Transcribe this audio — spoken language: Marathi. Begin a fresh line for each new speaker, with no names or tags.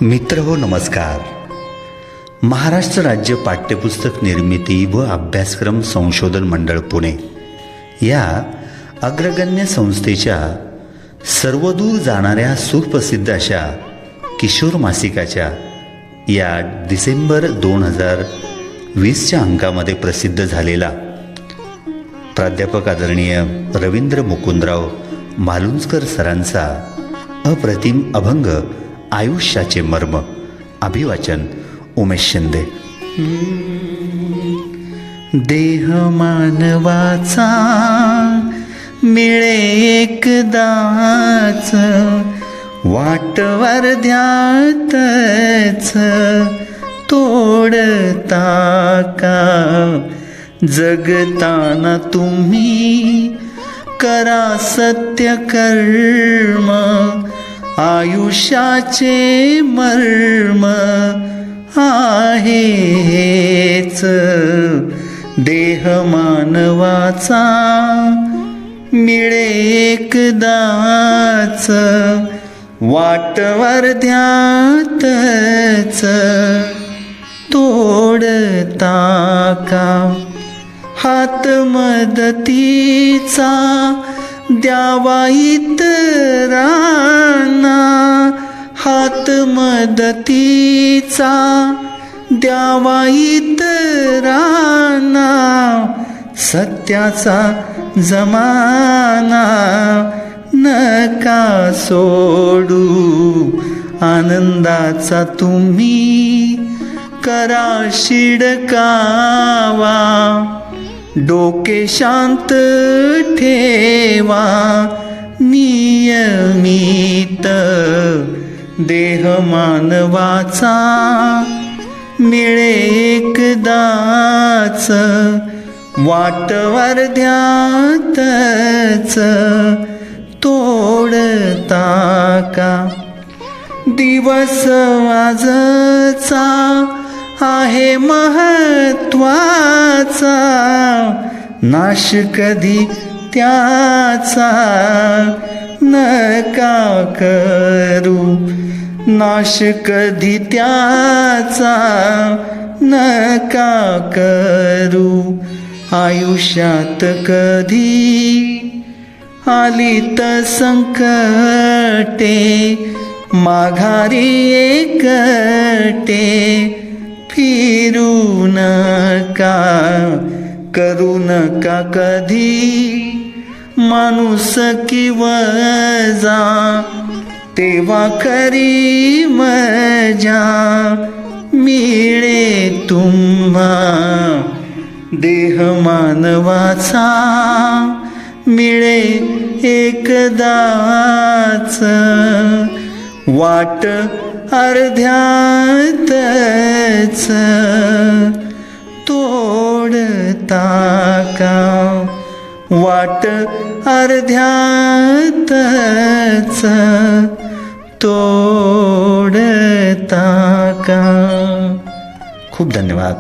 मित्रहो नमस्कार. महाराष्ट्र राज्य पाठ्यपुस्तक निर्मिती व अभ्यासक्रम संशोधन मंडळ पुणे या अग्रगण्य संस्थेच्या सर्वदूर जाणाऱ्या सुप्रसिद्ध अशा किशोर मासिकाच्या या डिसेंबर 2020च्या अंकामध्ये प्रसिद्ध झालेला प्राध्यापक आदरणीय रवींद्र मुकुंदराव मालुंजकर सरांचा अप्रतिम अभंग आयुष्याचे मर्म अभिवाचन उमेश शिंदे. देह मानवाचा मिळे एकदाच, वाटवर ध्यातच तोडता का. जगताना तुम्ही करा सत्य कर्म, आयुष्याचे मर्म आहे हेच. देह मानवाचा मिळे एकदाच, वाटवर ध्यातच तोडता का. हात मदतीचा द्यावा इतरांना, हात मदतीचा द्यावा इतरांना. सत्याचा जमाना नका सोडू, आनंदाचा तुम्ही करा शिडकावा. डोके शांत ठेवा नियमित, देह मानवाचा मिळे एकदाच, वाटवर ध्यातच तोडता का. दिवस आजचा आहे महत्वाचा, नाश कधी त्याचा नका करू. नाश कधी त्याचा नका करू. आयुष्यात कधी आलीत संकटे, माघारी एकटे फिरू नका. करू नका कधी माणूस किवजा, तेव्हा खरी मजा मिळे तुम्हा. देह मानवाचा मिळे एकदाच, वाट अर्ध्यातच तोडता का. वाट अर्ध्यातच तोडता का. खूप धन्यवाद.